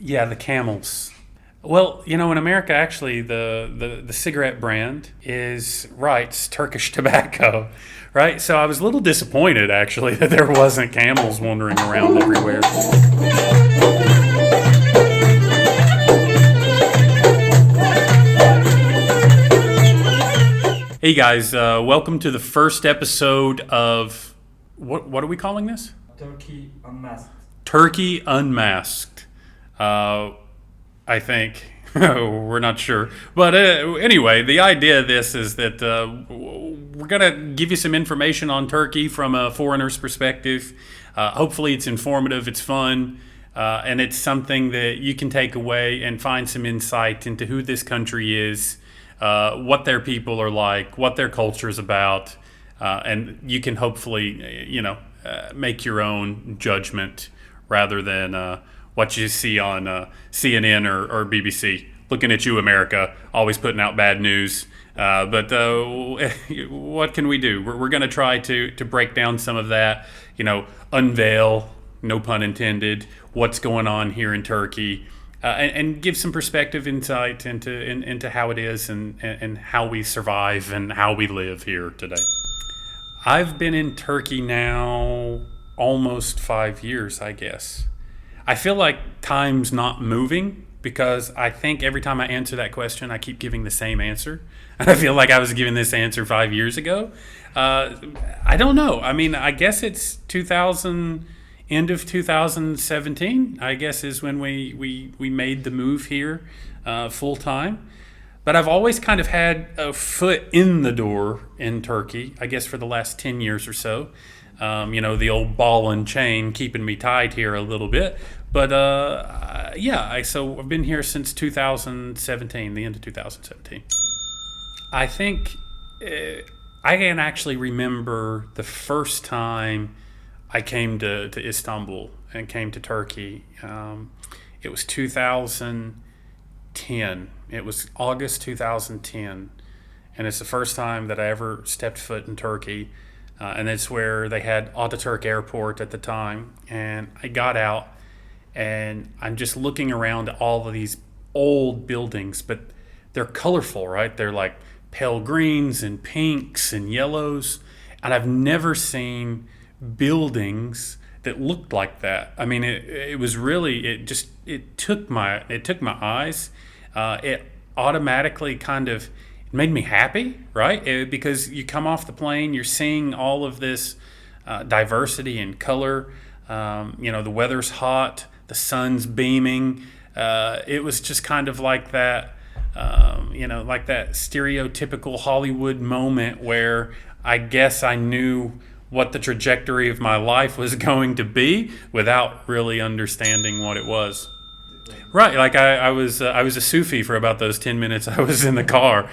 Yeah, the camels. Well, in America, actually, the cigarette brand is Wright's Turkish tobacco, right? So I was a little disappointed, actually, that there wasn't camels wandering around everywhere. Hey guys, welcome to the first episode of what are we calling this? Turkey Unmasked. Turkey Unmasked. I think we're not sure, but anyway, the idea of this is that we're gonna give you some information on Turkey from a foreigner's perspective. Hopefully, it's informative, it's fun, and it's something that you can take away and find some insight into who this country is, what their people are like, what their culture is about, and you can hopefully, make your own judgment rather than what you see on CNN or BBC. Looking at you, America, always putting out bad news. But what can we do? We're going to try to break down some of that, unveil, no pun intended, what's going on here in Turkey, and give some perspective, insight into how it is and how we survive and how we live here today. I've been in Turkey now almost 5 years, I guess. I feel like time's not moving because I think every time I answer that question, I keep giving the same answer. And I feel like I was giving this answer 5 years ago. I don't know. I mean, I guess it's end of 2017, I guess, is when we made the move here full time. But I've always kind of had a foot in the door in Turkey, I guess for the last 10 years or so. The old ball and chain keeping me tied here a little bit. But so I've been here since 2017, the end of 2017. I think I can actually remember the first time I came to Istanbul and came to Turkey. It was 2010. It was August 2010. And it's the first time that I ever stepped foot in Turkey. And it's where they had Ataturk Airport at the time. And I got out and I'm just looking around at all of these old buildings, but they're colorful, right? They're like pale greens and pinks and yellows. And I've never seen buildings that looked like that. I mean, it was really, it took my eyes. It automatically kind of made me happy, right? Because you come off the plane, you're seeing all of this diversity and color. The weather's hot, the sun's beaming. It was just kind of like that, like that stereotypical Hollywood moment where I guess I knew what the trajectory of my life was going to be without really understanding what it was. Right, like I was a Sufi for about those 10 minutes I was in the car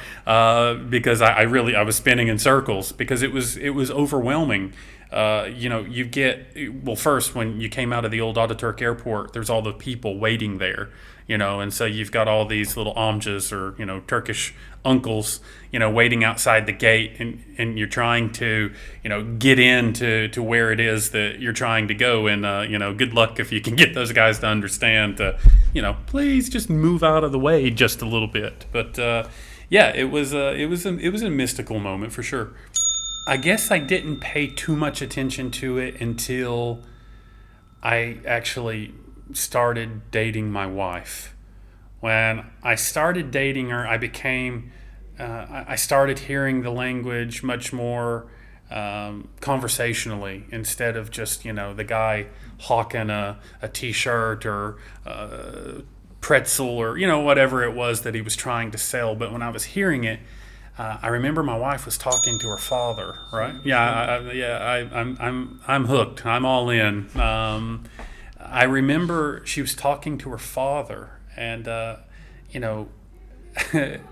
because I was spinning in circles because it was overwhelming. You get, well, first when you came out of the old Ataturk airport, there's all the people waiting there, and so you've got all these little amcas or Turkish uncles, waiting outside the gate, and you're trying to get into where it is that you're trying to go, and good luck if you can get those guys to understand please just move out of the way just a little bit. But it was a mystical moment for sure. I guess I didn't pay too much attention to it until I actually started dating my wife. When I started dating her, I started hearing the language much more conversationally instead of just, the guy hawking a t-shirt or pretzel or, whatever it was that he was trying to sell. But when I was hearing it, I remember my wife was talking to her father, right? I'm hooked. I'm all in. I remember she was talking to her father, and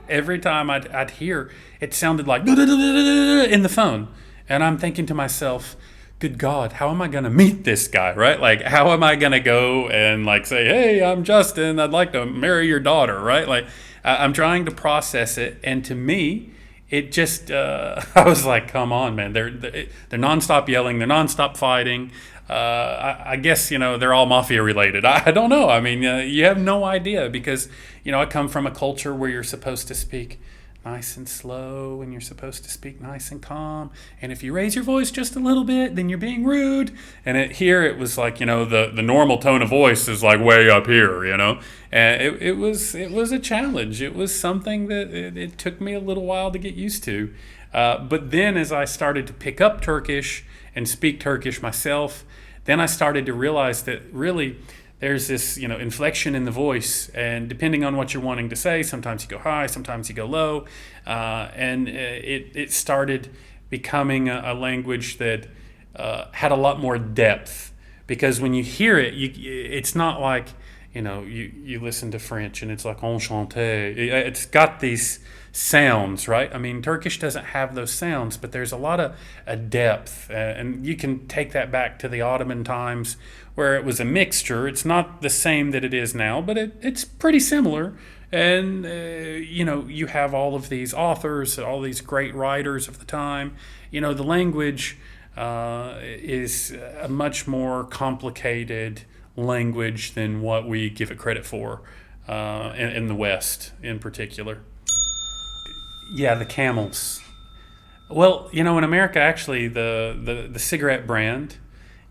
every time I'd hear, it sounded like in the phone, and I'm thinking to myself, good God, how am I going to meet this guy, right? Like, how am I going to go and say, hey, I'm Justin, I'd like to marry your daughter, right? Like, I'm trying to process it, and to me, it just I was like, come on, man, they're nonstop yelling, they're nonstop fighting. I guess they're all mafia related. I don't know. I mean, you have no idea because I come from a culture where you're supposed to speak nice and slow, and you're supposed to speak nice and calm. And if you raise your voice just a little bit, then you're being rude. And here it was like the normal tone of voice is like way up here, And it was a challenge. It was something that it took me a little while to get used to. But then as I started to pick up Turkish and speak Turkish myself, then I started to realize that really there's this inflection in the voice, and depending on what you're wanting to say, sometimes you go high, sometimes you go low, and it started becoming a language that had a lot more depth, because when you hear it, it's not like you listen to French and it's like enchanté. It's got these sounds, right? I mean, Turkish doesn't have those sounds, but there's a lot of a depth, and you can take that back to the Ottoman times where it was a mixture. It's not the same that it is now, but it's pretty similar. And you have all of these authors, all these great writers of the time. The language is a much more complicated language than what we give it credit for in the West in particular. Yeah, the camels. Well, in America, actually, the cigarette brand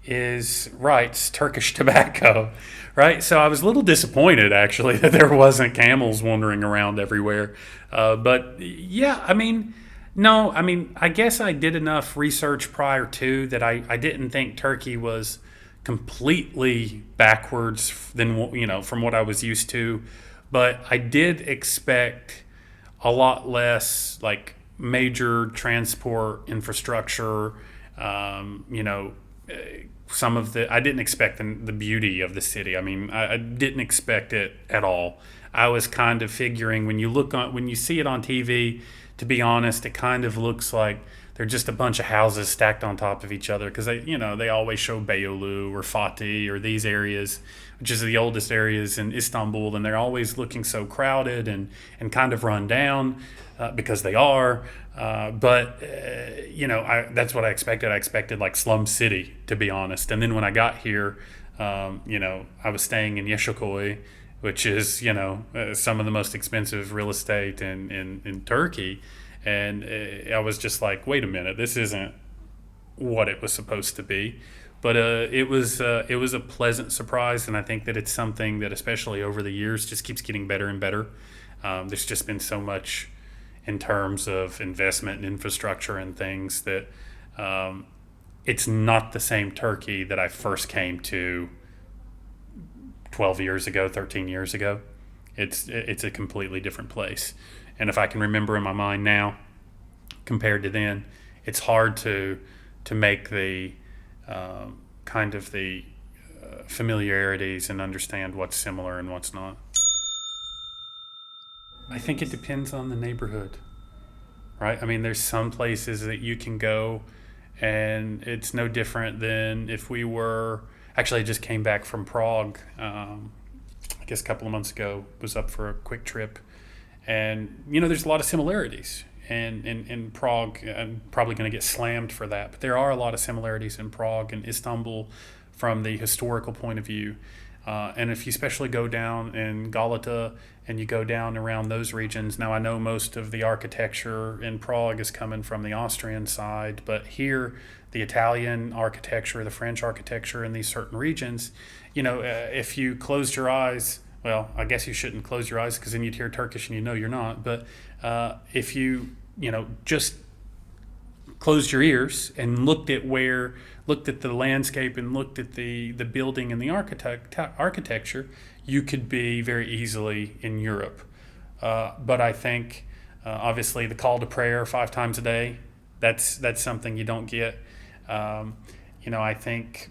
is Wright's Turkish tobacco, right? So I was a little disappointed, actually, that there wasn't camels wandering around everywhere. But yeah, I mean, no, I mean, I guess I did enough research prior to that I didn't think Turkey was completely backwards than from what I was used to, but I did expect a lot less like major transport infrastructure. Some of the I didn't expect the beauty of the city. I mean, I didn't expect it at all. I was kind of figuring when you see it on TV, to be honest, it kind of looks like they're just a bunch of houses stacked on top of each other, because they always show Beyoğlu or Fatih or these areas, which is the oldest areas in Istanbul, and they're always looking so crowded and kind of run down because they are. But that's what I expected. I expected like Slum City, to be honest. And then when I got here, I was staying in Yeşilköy, which is some of the most expensive real estate in Turkey. And I was just like, wait a minute, this isn't what it was supposed to be. But it was a pleasant surprise, and I think that it's something that, especially over the years, just keeps getting better and better. There's just been so much in terms of investment and infrastructure and things that it's not the same Turkey that I first came to 12 years ago, 13 years ago. It's a completely different place. And if I can remember in my mind now, compared to then, it's hard to make the kind of the familiarities and understand what's similar and what's not. I think it depends on the neighborhood, right? I mean, there's some places that you can go, and it's no different than if we were. Actually, I just came back from Prague. I guess a couple of months ago. Was up for a quick trip. And, there's a lot of similarities. And in Prague, I'm probably going to get slammed for that. But there are a lot of similarities in Prague and Istanbul from the historical point of view. And if you especially go down in Galata and you go down around those regions, now I know most of the architecture in Prague is coming from the Austrian side, but here the Italian architecture, the French architecture in these certain regions, if you closed your eyes, well, I guess you shouldn't close your eyes because then you'd hear Turkish and you're not. But if you, just closed your ears and looked at the landscape and looked at the building and the architecture, you could be very easily in Europe. But I think, obviously, the call to prayer 5 times a day, that's something you don't get. I think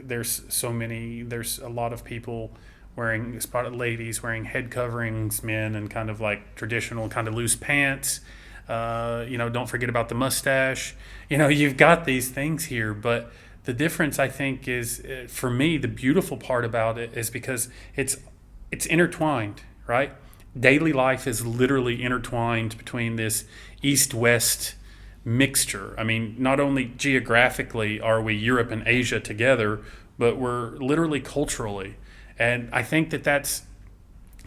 there's a lot of people wearing spotted ladies wearing head coverings, men, and kind of like traditional kind of loose pants. Don't forget about the mustache. You've got these things here, but the difference, I think, is for me, the beautiful part about it is because it's intertwined, right? daily life is literally intertwined between this east-west mixture. I mean, not only geographically are we Europe and Asia together, but we're literally culturally. And I think that that's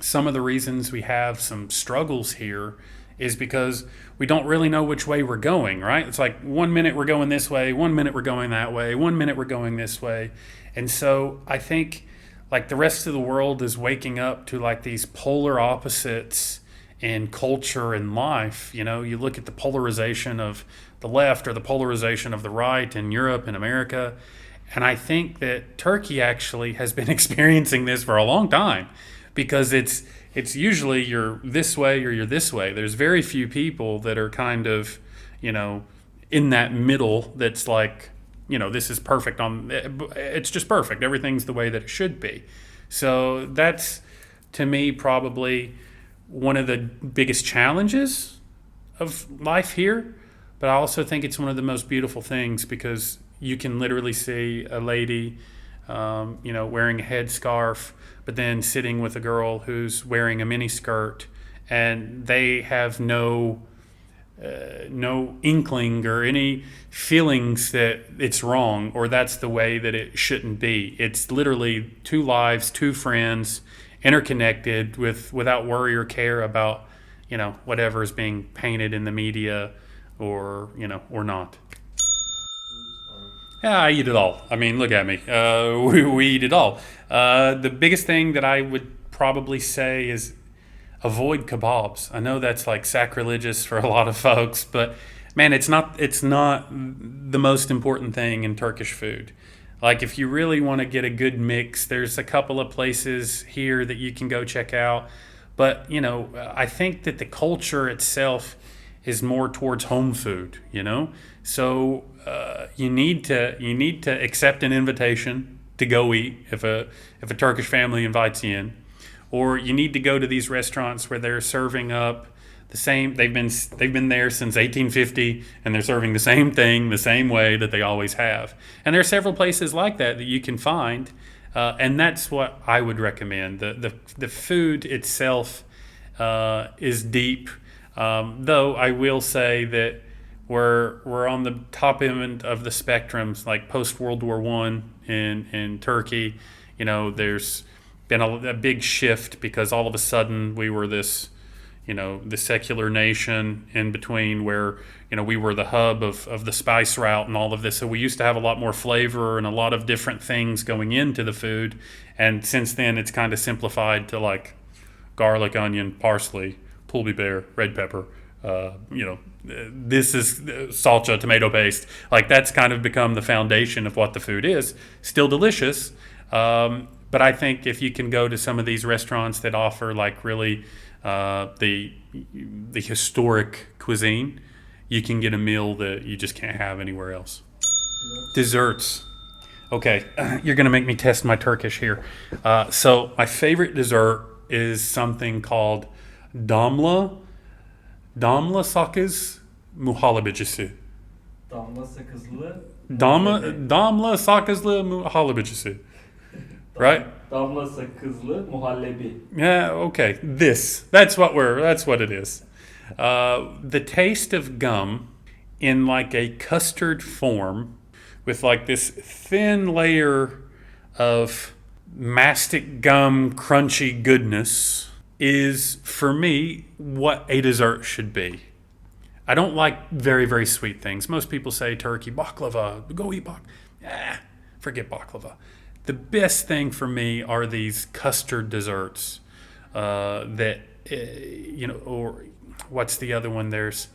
some of the reasons we have some struggles here is because we don't really know which way we're going, right? It's like 1 minute we're going this way, 1 minute we're going that way, 1 minute we're going this way. And so I think like the rest of the world is waking up to like these polar opposites in culture and life. You know, you look at the polarization of the left or the polarization of the right in Europe and America. And I think that Turkey actually has been experiencing this for a long time because it's usually you're this way or you're this way. There's very few people that are kind of, you know, in that middle that's like, you know, this is perfect it's just perfect. Everything's the way that it should be. So that's, to me, probably one of the biggest challenges of life here. But I also think it's one of the most beautiful things because you can literally see a lady, wearing a headscarf, but then sitting with a girl who's wearing a mini skirt, and they have no inkling or any feelings that it's wrong or that's the way that it shouldn't be. It's literally two lives, two friends, interconnected without worry or care about, you know, whatever is being painted in the media or, you know, or not. Yeah, I eat it all. I mean, look at me. We eat it all. The biggest thing that I would probably say is avoid kebabs. I know that's like sacrilegious for a lot of folks, but man, it's not the most important thing in Turkish food. Like if you really want to get a good mix, there's a couple of places here that you can go check out. But, you know, I think that the culture itself is more towards home food, you know? So you need to accept an invitation to go eat if a Turkish family invites you in, or you need to go to these restaurants where they're serving up the same. They've been there since 1850, and they're serving the same thing the same way that they always have. And there are several places like that you can find, and that's what I would recommend. The food itself is deep, though I will say that we're on the top end of the spectrums, like post World War One in Turkey. You know, there's been a big shift because all of a sudden we were this, you know, the secular nation in between where, you know, we were the hub of the spice route and all of this. So we used to have a lot more flavor and a lot of different things going into the food. And since then it's kind of simplified to like garlic, onion, parsley, pulbi bear, red pepper. This is salsa, tomato paste. Like that's kind of become the foundation of what the food is. Still delicious. But I think if you can go to some of these restaurants that offer like really the historic cuisine, you can get a meal that you just can't have anywhere else. Desserts. Okay, you're going to make me test my Turkish here. So my favorite dessert is something called damla sakız muhallebicisi. Damla sakızlı. Damla sakızlı muhallebicisi. Right? Damla sakızlı muhallebi. Yeah, okay. That's what it is. The taste of gum in like a custard form with like this thin layer of mastic gum crunchy goodness is, for me, what a dessert should be. I don't like very, very sweet things. Most people say Turkey, baklava, go eat baklava. Forget baklava. The best thing for me are these custard desserts that, or what's the other one? There's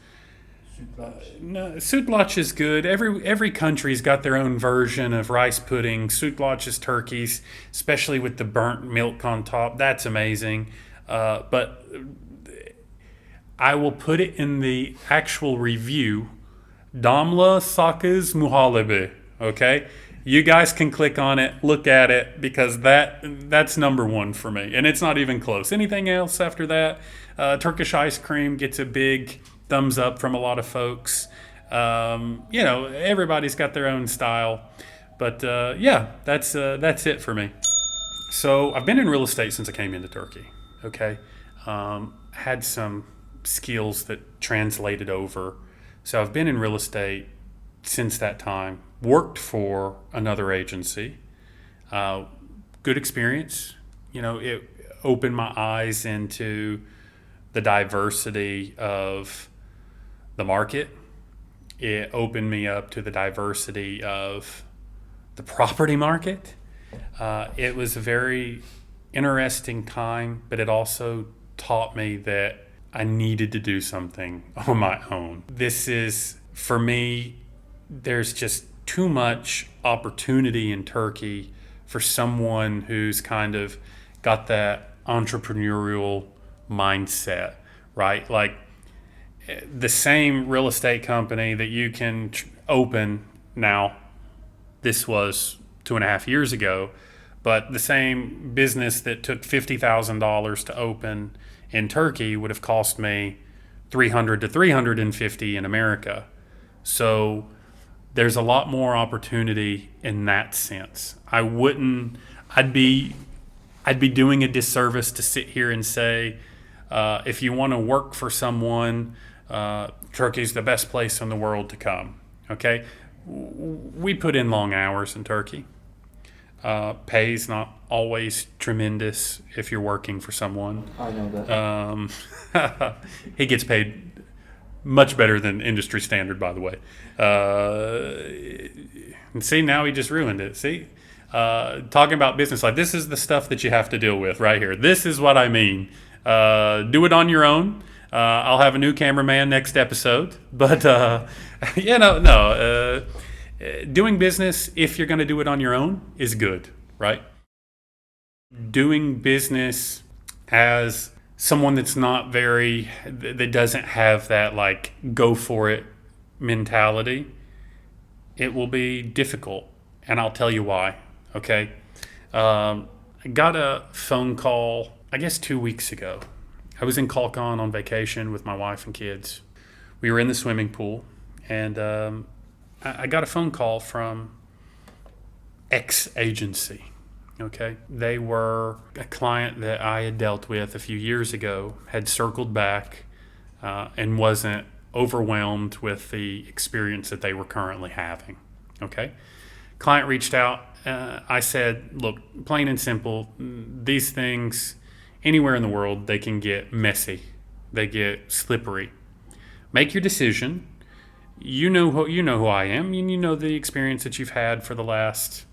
sütlaç is good. Every country's got their own version of rice pudding. Sütlaç is Turkey's, especially with the burnt milk on top. That's amazing. But I will put it in the actual review. Damla sakız muhallebi. Okay? You guys can click on it, look at it, because that's number one for me. And it's not even close. Anything else after that? Turkish ice cream gets a big thumbs up from a lot of folks. Everybody's got their own style. But that's it for me. So I've been in real estate since I came into Turkey. Okay. had some skills that translated over. So I've been in real estate since that time, worked for another agency, good experience. It opened my eyes into the diversity of the market. It opened me up to the diversity of the property market. It was a very interesting time, but it also taught me that I needed to do something on my own. This is, for me, there's just too much opportunity in Turkey for someone who's kind of got that entrepreneurial mindset, right? Like the same real estate company that you can open now, this was 2.5 years ago, but the same business that took $50,000 to open in Turkey would have cost me $300 to $350 in America. So there's a lot more opportunity in that sense. I'd be doing a disservice to sit here and say, if you want to work for someone, Turkey's the best place in the world to come. Okay, we put in long hours in Turkey. Pay's not always tremendous if you're working for someone. I know that. He gets paid much better than industry standard, by the way. And see, now he just ruined it. See, talking about business, like this is the stuff that you have to deal with right here. This is what I mean. Do it on your own. I'll have a new cameraman next episode, but doing business, if you're going to do it on your own, is good, right? Doing business as someone that doesn't have that like go for it mentality, it will be difficult, and I'll tell you why. Okay, I got a phone call, I guess 2 weeks ago. I was in Kalkan on vacation with my wife and kids. We were in the swimming pool, and I got a phone call from X agency. Okay, they were a client that I had dealt with a few years ago, had circled back, and wasn't overwhelmed with the experience that they were currently having. Okay, client reached out. I said, look, plain and simple, these things, anywhere in the world, they can get messy. They get slippery. Make your decision. You know who I am, and you know the experience that you've had for the last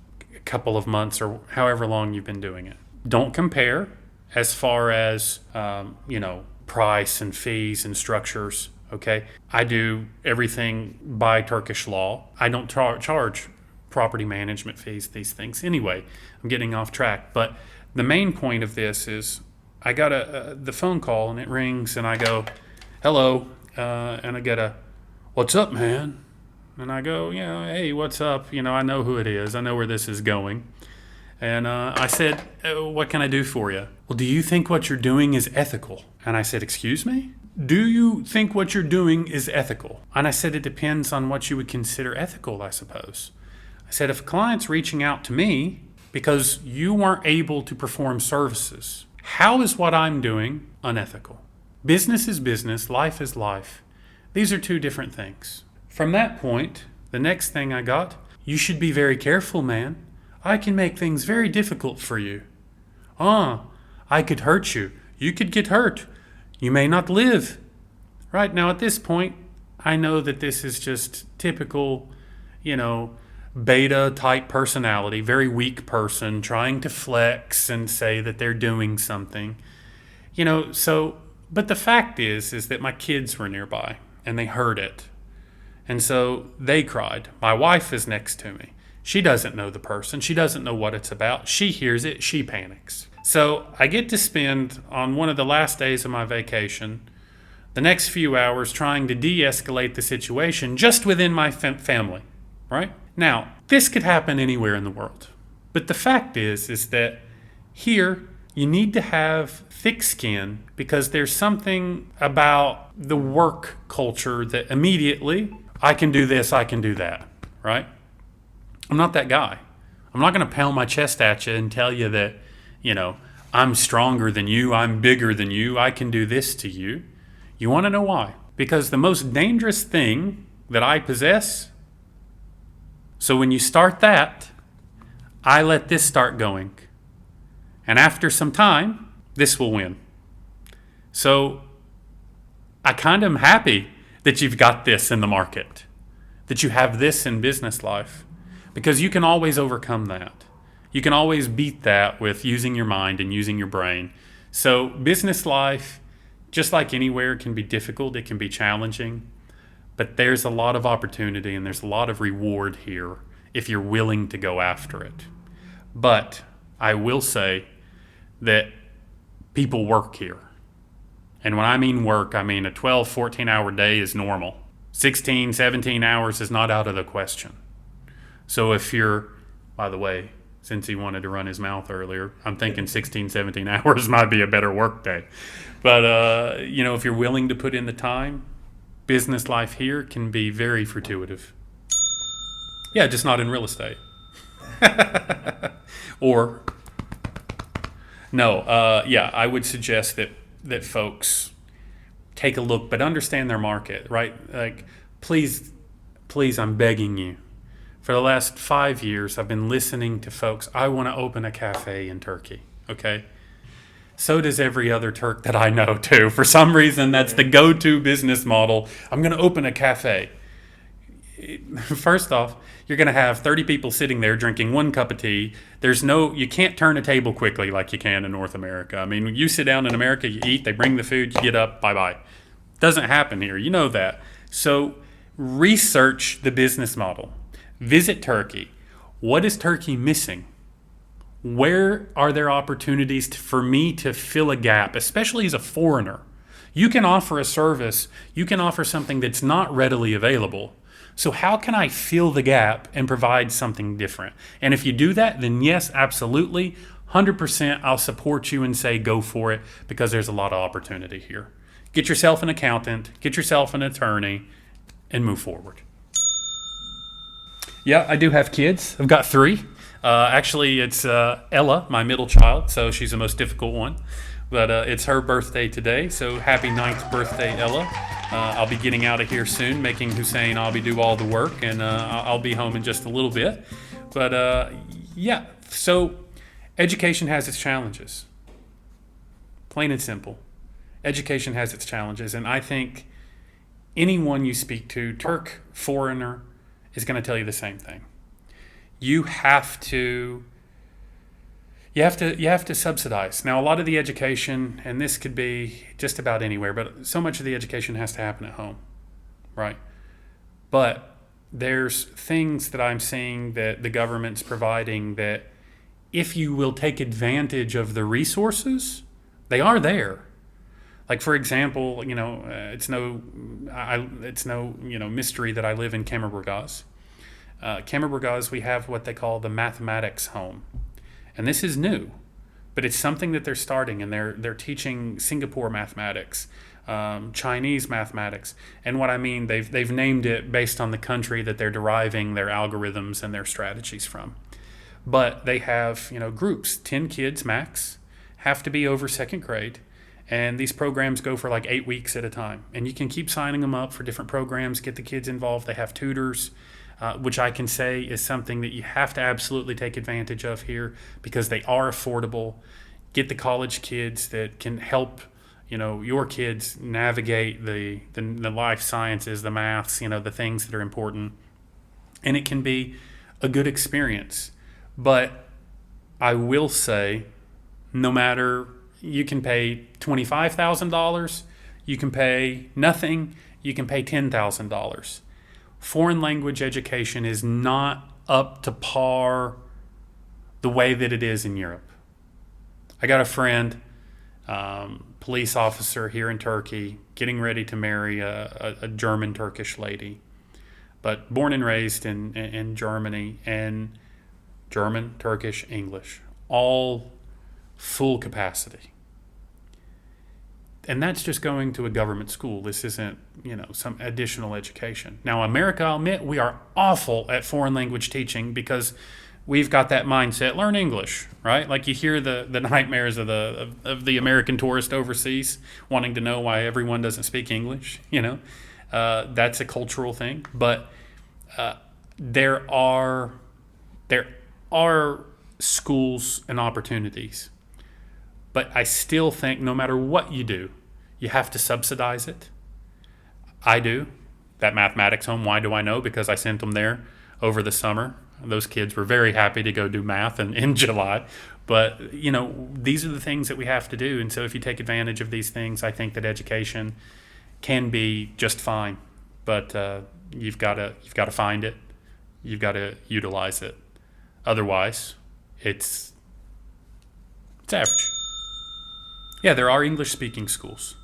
couple of months or however long you've been doing it. Don't compare as far as price and fees and structures. Okay, I do everything by Turkish law. I don't charge property management fees, these things. Anyway, I'm getting off track, but the main point of this is I got the phone call, and it rings, and I go, hello, and I get a, what's up, man? And I go, hey, what's up? I know who it is. I know where this is going. And I said, what can I do for you? Well, do you think what you're doing is ethical? And I said, excuse me? Do you think what you're doing is ethical? And I said, it depends on what you would consider ethical, I suppose. I said, if a client's reaching out to me because you weren't able to perform services, how is what I'm doing unethical? Business is business. Life is life. These are two different things. From that point, the next thing I got, you should be very careful, man. I can make things very difficult for you. I could hurt you. You could get hurt. You may not live. Right now at this point, I know that this is just typical, beta type personality, very weak person trying to flex and say that they're doing something. But the fact is that my kids were nearby and they heard it. And so they cried. My wife is next to me. She doesn't know the person. She doesn't know what it's about. She hears it. She panics. So I get to spend, on one of the last days of my vacation, the next few hours trying to de-escalate the situation just within my family, right? Now, this could happen anywhere in the world. But the fact is that here you need to have thick skin, because there's something about the work culture that immediately, I can do this, I can do that, right? I'm not that guy. I'm not going to pound my chest at you and tell you that, I'm stronger than you, I'm bigger than you, I can do this to you. You want to know why? Because the most dangerous thing that I possess, so when you start that, I let this start going. And after some time, this will win. So I kind of am happy that you've got this in the market, that you have this in business life, because you can always overcome that. You can always beat that with using your mind and using your brain. So business life, just like anywhere, can be difficult. It can be challenging. But there's a lot of opportunity and there's a lot of reward here if you're willing to go after it. But I will say that people work here. And when I mean work, I mean a 12, 14-hour day is normal. 16, 17 hours is not out of the question. So if you're, by the way, since he wanted to run his mouth earlier, I'm thinking 16, 17 hours might be a better work day. But, if you're willing to put in the time, business life here can be very fortuitous. Yeah, just not in real estate. Or, no, I would suggest that folks take a look, but understand their market, right? Like, please, I'm begging you. For the last 5 years, I've been listening to folks. I want to open a cafe in Turkey, okay? So does every other Turk that I know, too. For some reason, that's the go-to business model. I'm going to open a cafe. First off, you're going to have 30 people sitting there drinking one cup of tea. You can't turn a table quickly like you can in North America. I mean, when you sit down in America, you eat, they bring the food, you get up, bye-bye. Doesn't happen here. You know that. So research the business model. Visit Turkey. What is Turkey missing? Where are there opportunities for me to fill a gap, especially as a foreigner? You can offer a service. You can offer something that's not readily available. So how can I fill the gap and provide something different? And if you do that, then yes, absolutely, 100% I'll support you and say go for it, because there's a lot of opportunity here. Get yourself an accountant, get yourself an attorney, and move forward. Yeah, I do have kids. I've got 3. Actually, it's Ella, my middle child, so she's the most difficult one. But it's her birthday today, so happy 9th birthday, Ella. I'll be getting out of here soon, making Hussein do all the work, and I'll be home in just a little bit. But so education has its challenges. Plain and simple. Education has its challenges, and I think anyone you speak to, Turk, foreigner, is going to tell you the same thing. You have to subsidize. Now, a lot of the education, and this could be just about anywhere, but so much of the education has to happen at home, right? But there's things that I'm seeing that the government's providing that if you will take advantage of the resources, they are there. Like, for example, it's no mystery that I live in Kemerburgaz. Kemerburgaz, we have what they call the mathematics home. And this is new, but it's something that they're starting, and they're teaching Singapore mathematics, Chinese mathematics. And what I mean, they've named it based on the country that they're deriving their algorithms and their strategies from. But they have, groups, 10 kids max, have to be over 2nd grade. And these programs go for like 8 weeks at a time. And you can keep signing them up for different programs, get the kids involved. They have tutors, which I can say is something that you have to absolutely take advantage of here, because they are affordable. Get the college kids that can help, your kids navigate the life sciences, the maths, the things that are important. And it can be a good experience. But I will say, no matter, you can pay $25,000, you can pay nothing, you can pay $10,000. Foreign language education is not up to par the way that it is in Europe. I got a friend, police officer here in Turkey, getting ready to marry a German Turkish lady, but born and raised in Germany, and German, Turkish, English, all full capacity. And that's just going to a government school. This isn't, some additional education. Now, America, I'll admit, we are awful at foreign language teaching, because we've got that mindset. Learn English, right? Like you hear the nightmares of the American tourist overseas wanting to know why everyone doesn't speak English. That's a cultural thing. But there are schools and opportunities. But I still think no matter what you do, you have to subsidize it. I do. That mathematics home, why do I know? Because I sent them there over the summer. Those kids were very happy to go do math in July. But, these are the things that we have to do. And so if you take advantage of these things, I think that education can be just fine. But you've got to find it. You've got to utilize it. Otherwise, it's average. Yeah, there are English-speaking schools.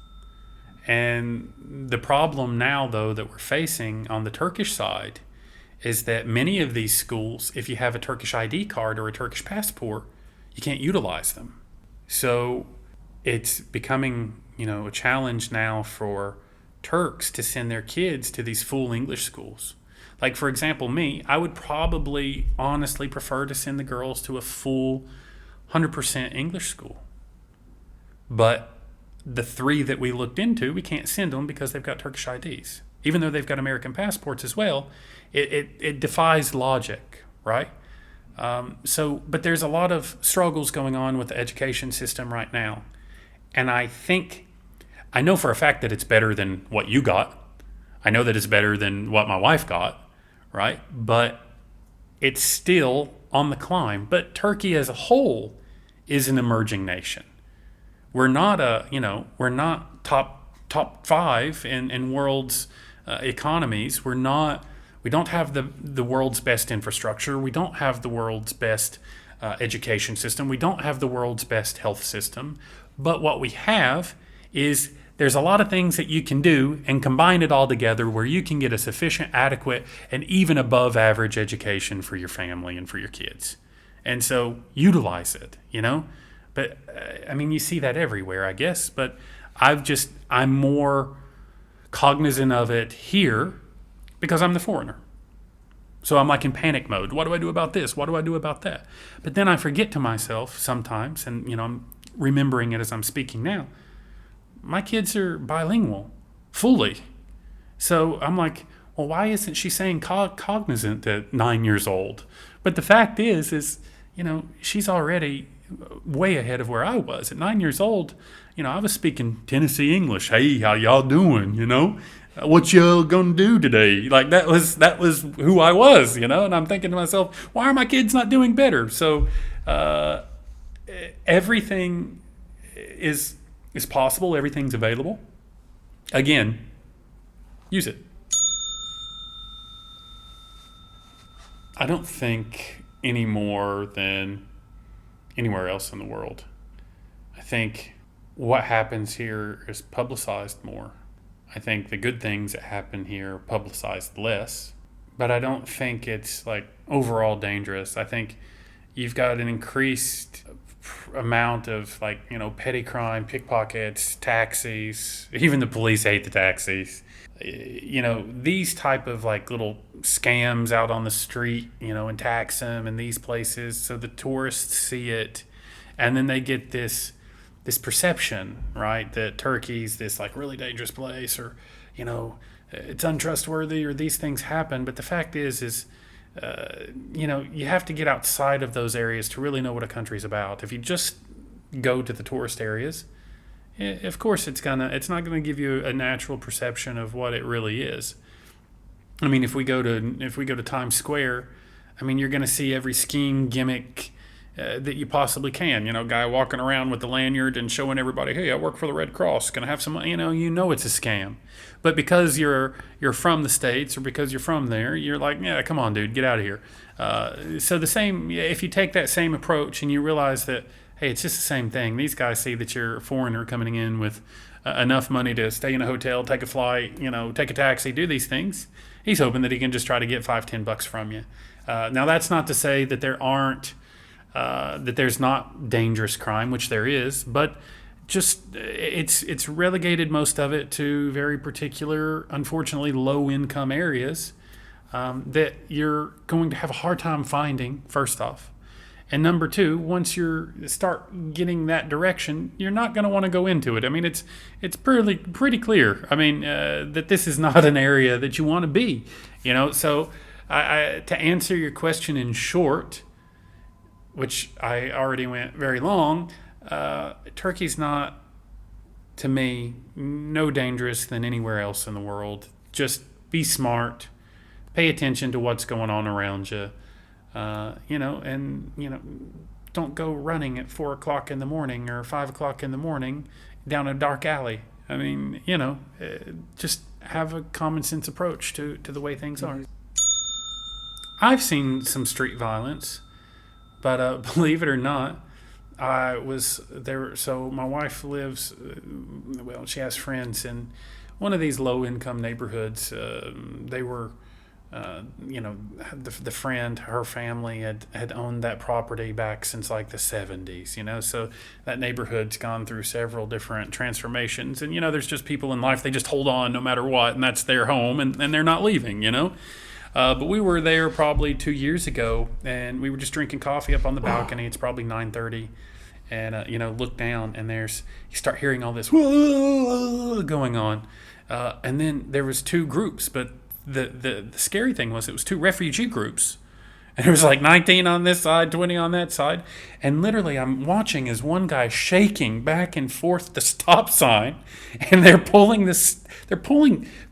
And the problem now, though, that we're facing on the Turkish side is that many of these schools, if you have a Turkish ID card or a Turkish passport, you can't utilize them. So it's becoming, a challenge now for Turks to send their kids to these full English schools. Like, for example, me, I would probably honestly prefer to send the girls to a full 100% English school. But the 3 that we looked into, we can't send them because they've got Turkish IDs. Even though they've got American passports as well, it defies logic, right? But there's a lot of struggles going on with the education system right now. And I know for a fact that it's better than what you got. I know that it's better than what my wife got, right? But it's still on the climb. But Turkey as a whole is an emerging nation. We're not we're not top 5 in world's economies. We don't have the world's best infrastructure. We don't have the world's best education system. We don't have the world's best health system. But what we have is there's a lot of things that you can do and combine it all together where you can get a sufficient, adequate, and even above average education for your family and for your kids. And so utilize it, But, you see that everywhere, I guess. But I'm more cognizant of it here because I'm the foreigner. So I'm like in panic mode. What do I do about this? What do I do about that? But then I forget to myself sometimes, and, I'm remembering it as I'm speaking now. My kids are bilingual, fully. So I'm like, well, why isn't she saying cognizant at 9 years old? But the fact is, she's already way ahead of where I was. At 9 years old, I was speaking Tennessee English. Hey, how y'all doing? What y'all gonna do today? Like that was who I was, And I'm thinking to myself, why are my kids not doing better? So everything is possible. Everything's available. Again, use it. I don't think any more than anywhere else in the world. I think what happens here is publicized more. I think the good things that happen here are publicized less, but I don't think it's like overall dangerous. I think you've got an increased amount of petty crime, pickpockets, taxis. Even the police hate the taxis. These type of little scams out on the street, in Taksim and these places. So the tourists see it, and then they get this perception, right, that Turkey's this really dangerous place, or it's untrustworthy, or these things happen. But the fact is you have to get outside of those areas to really know what a country's about. If you just go to the tourist areas, of course it's not gonna give you a natural perception of what it really is. If we go to Times Square, you're gonna see every skiing gimmick that you possibly can. Guy walking around with the lanyard and showing everybody, hey, I work for the Red Cross. Can I have some? It's a scam. But because you're from the States, or because you're from there, you're like, yeah, come on, dude, get out of here. So the same, if you take that same approach and you realize that, hey, it's just the same thing. These guys see that you're a foreigner coming in with enough money to stay in a hotel, take a flight, take a taxi, do these things. He's hoping that he can just try to get $5-10 from you. Now, that's not to say that there's not dangerous crime, which there is, but just it's relegated most of it to very particular, unfortunately, low income areas. that you're going to have a hard time finding, first off. And number two, once you start getting that direction, you're not going to want to go into it. I mean, it's pretty clear. I mean, that this is not an area that you want to be. So to answer your question in short, which I already went very long, Turkey's not, to me, no dangerous than anywhere else in the world. Just be smart, pay attention to what's going on around you. Don't go running at 4 o'clock in the morning or 5 o'clock in the morning down a dark alley. I mean, just have a common sense approach to the way things are. I've seen some street violence, but believe it or not, I was there. So my wife lives, she has friends in one of these low income neighborhoods. They were, the friend, her family had owned that property back since like the 70s, so that neighborhood's gone through several different transformations. And, there's just people in life, they just hold on no matter what, and that's their home, and they're not leaving, But we were there probably 2 years ago, and we were just drinking coffee up on the balcony. It's probably 9:30, and look down, and you start hearing all this going on, and then there was two groups. But the scary thing was it was two refugee groups, and it was like 19 on this side, 20 on that side, and literally I'm watching as one guy shaking back and forth the stop sign, and they're pulling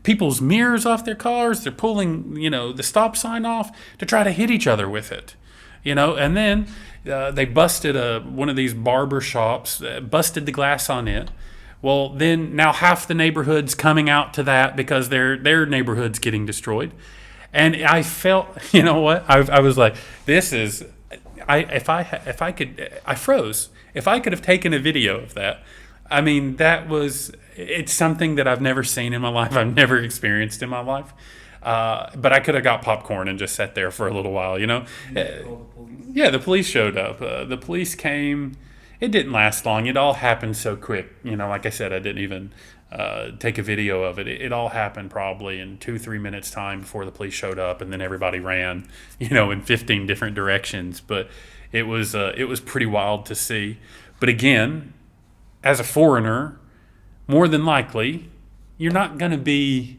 people's mirrors off their cars. They're pulling, the stop sign off to try to hit each other with it, and then they busted one of these barber shops, busted the glass on it. Well, then now half the neighborhood's coming out to that because their neighborhood's getting destroyed. And I felt, I was like, this is, I froze. If I could have taken a video of that, I mean, it's something that I've never seen in my life. I've never experienced in my life. But I could have got popcorn and just sat there for a little while, Yeah, the police showed up. The police came. It didn't last long. It all happened so quick. Like I said, I didn't even take a video of it. It all happened probably in 2-3 minutes time before the police showed up, and then everybody ran, in 15 different directions. But it was pretty wild to see. But again, as a foreigner, more than likely, you're not going to be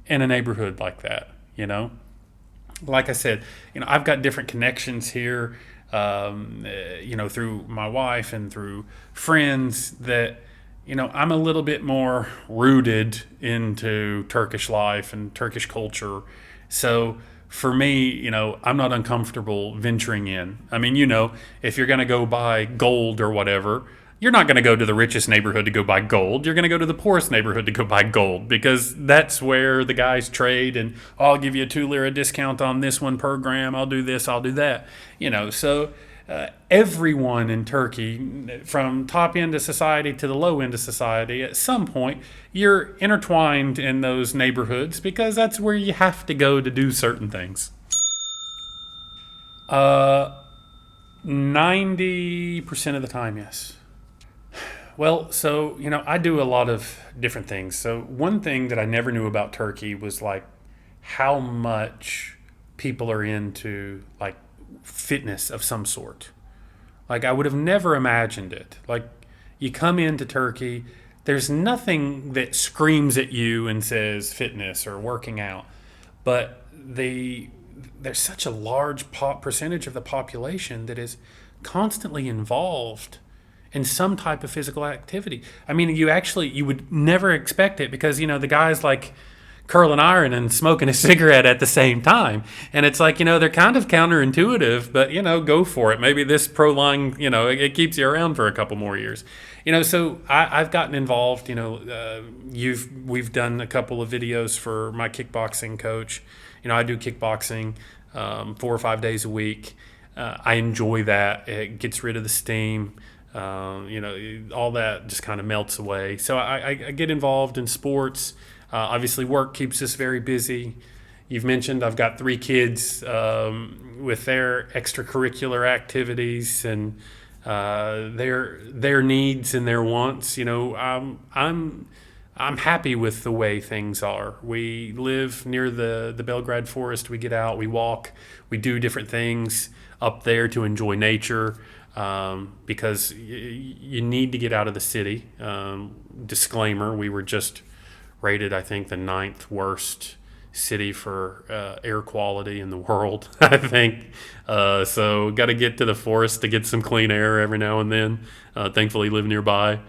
in a neighborhood like that. Like I said, I've got different connections here. Through my wife and through friends that, I'm a little bit more rooted into Turkish life and Turkish culture. So for me, I'm not uncomfortable venturing in. I mean, if you're going to go buy gold or whatever, you're not going to go to the richest neighborhood to go buy gold. You're going to go to the poorest neighborhood to go buy gold because that's where the guys trade. And I'll give you a 2 lira discount on this one per gram. I'll do this. I'll do that. So everyone in Turkey, from top end of society to the low end of society, at some point you're intertwined in those neighborhoods because that's where you have to go to do certain things. 90% of the time, yes. Well, so, I do a lot of different things. So one thing that I never knew about Turkey was like how much people are into like fitness of some sort. Like I would have never imagined it. Like you come into Turkey, there's nothing that screams at you and says fitness or working out, but there's such a large percentage of the population that is constantly involved in some type of physical activity. I mean, you would never expect it because, the guy's like curling iron and smoking a cigarette at the same time. And it's like, they're kind of counterintuitive, but, go for it. Maybe this prolonged, it keeps you around for a couple more years. So I've gotten involved, we've done a couple of videos for my kickboxing coach. I do kickboxing 4 or 5 days a week. I enjoy that. It gets rid of the steam. All that just kind of melts away. So I get involved in sports. Obviously, work keeps us very busy. You've mentioned I've got 3 kids with their extracurricular activities and their needs and their wants. I'm I'm happy with the way things are. We live near the Belgrade forest. We get out, we walk, we do different things up there to enjoy nature, because you need to get out of the city. Disclaimer, we were just rated, I think, the ninth worst city for air quality in the world, I think. So got to get to the forest to get some clean air every now and then. Thankfully, live nearby.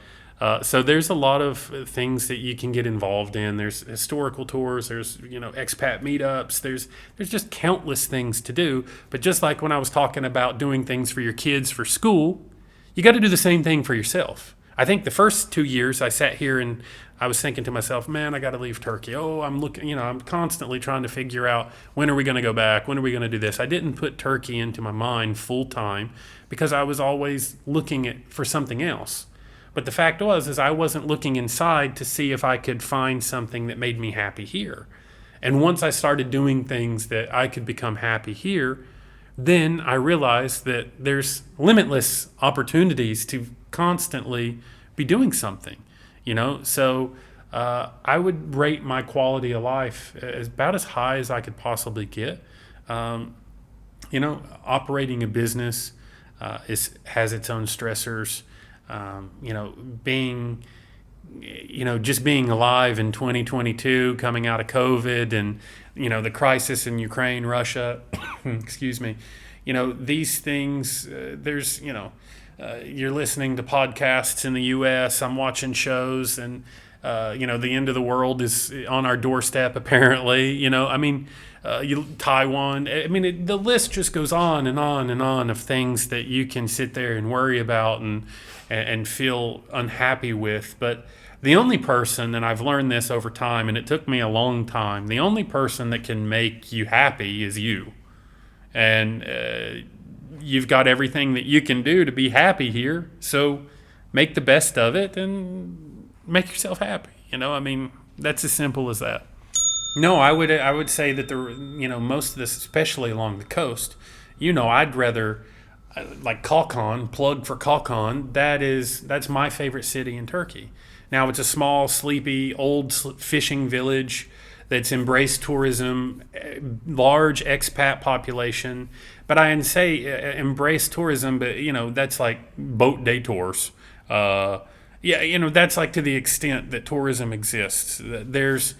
So there's a lot of things that you can get involved in. There's historical tours. There's expat meetups. There's just countless things to do. But just like when I was talking about doing things for your kids for school, you got to do the same thing for yourself. I think the first 2 years I sat here and I was thinking to myself, man, I got to leave Turkey. Oh, I'm looking. I'm constantly trying to figure out, when are we going to go back? When are we going to do this? I didn't put Turkey into my mind full time because I was always looking for something else. But the fact is I wasn't looking inside to see if I could find something that made me happy here. And once I started doing things that I could become happy here, then I realized that there's limitless opportunities to constantly be doing something, So I would rate my quality of life as about as high as I could possibly get. Operating a business has its own stressors. Just being alive in 2022, coming out of COVID and, the crisis in Ukraine, Russia, excuse me, these things, you're listening to podcasts in the U.S., I'm watching shows, and, the end of the world is on our doorstep, apparently, Taiwan, the list just goes on and on and on of things that you can sit there and worry about and feel unhappy with. But the only person, and I've learned this over time, and it took me a long time, the only person that can make you happy is you. And you've got everything that you can do to be happy here. So make the best of it and make yourself happy. That's as simple as that. No, I would say that most of this, especially along the coast, I'd rather, like Kalkan, plug for Kalkan. That's my favorite city in Turkey. Now it's a small, sleepy, old fishing village that's embraced tourism, large expat population. But I can say embrace tourism, but that's like boat day tours. That's like to the extent that tourism exists. There's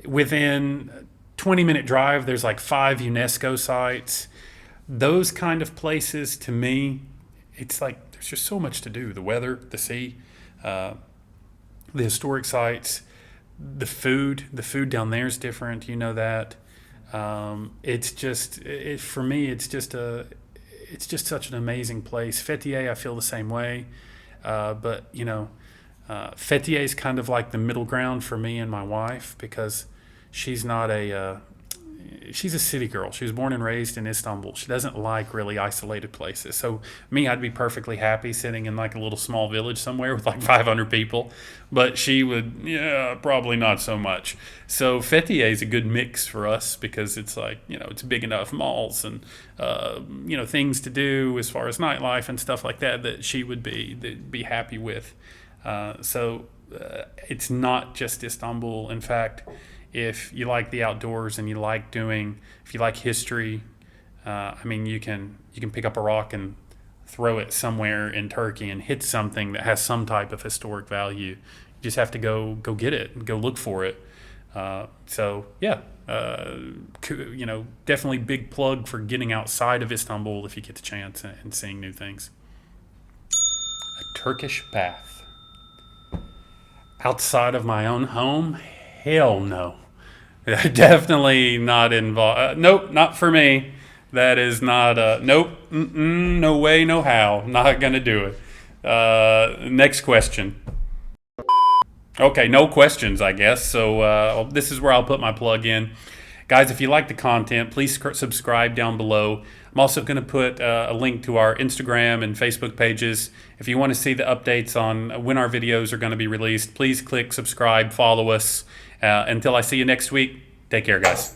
within 20-minute drive, there's like 5 UNESCO sites. Those kind of places, to me, it's like there's just so much to do. The weather, the sea, the historic sites, the food down there is different. That. It's just for me. It's just such an amazing place. Fethiye, I feel the same way, but Fethiye is kind of like the middle ground for me and my wife because she's not she's a city girl. She was born and raised in Istanbul. She doesn't like really isolated places. So me, I'd be perfectly happy sitting in like a little small village somewhere with like 500 people, but she would, probably not so much. So Fethiye is a good mix for us because it's like, it's big enough malls and, things to do as far as nightlife and stuff like that she would be happy with. It's not just Istanbul. In fact, if you like the outdoors and if you like history, you can pick up a rock and throw it somewhere in Turkey and hit something that has some type of historic value. You just have to go get it and go look for it. Definitely big plug for getting outside of Istanbul if you get the chance and seeing new things. A Turkish bath. Outside of my own home? Hell no. Definitely not involved. Nope, not for me. That is not nope. No way, no how. Not going to do it. Next question. Okay, no questions, I guess. So this is where I'll put my plug in. Guys, if you like the content, please subscribe down below. I'm also going to put a link to our Instagram and Facebook pages. If you want to see the updates on when our videos are going to be released, please click subscribe, follow us. Until I see you next week, take care, guys.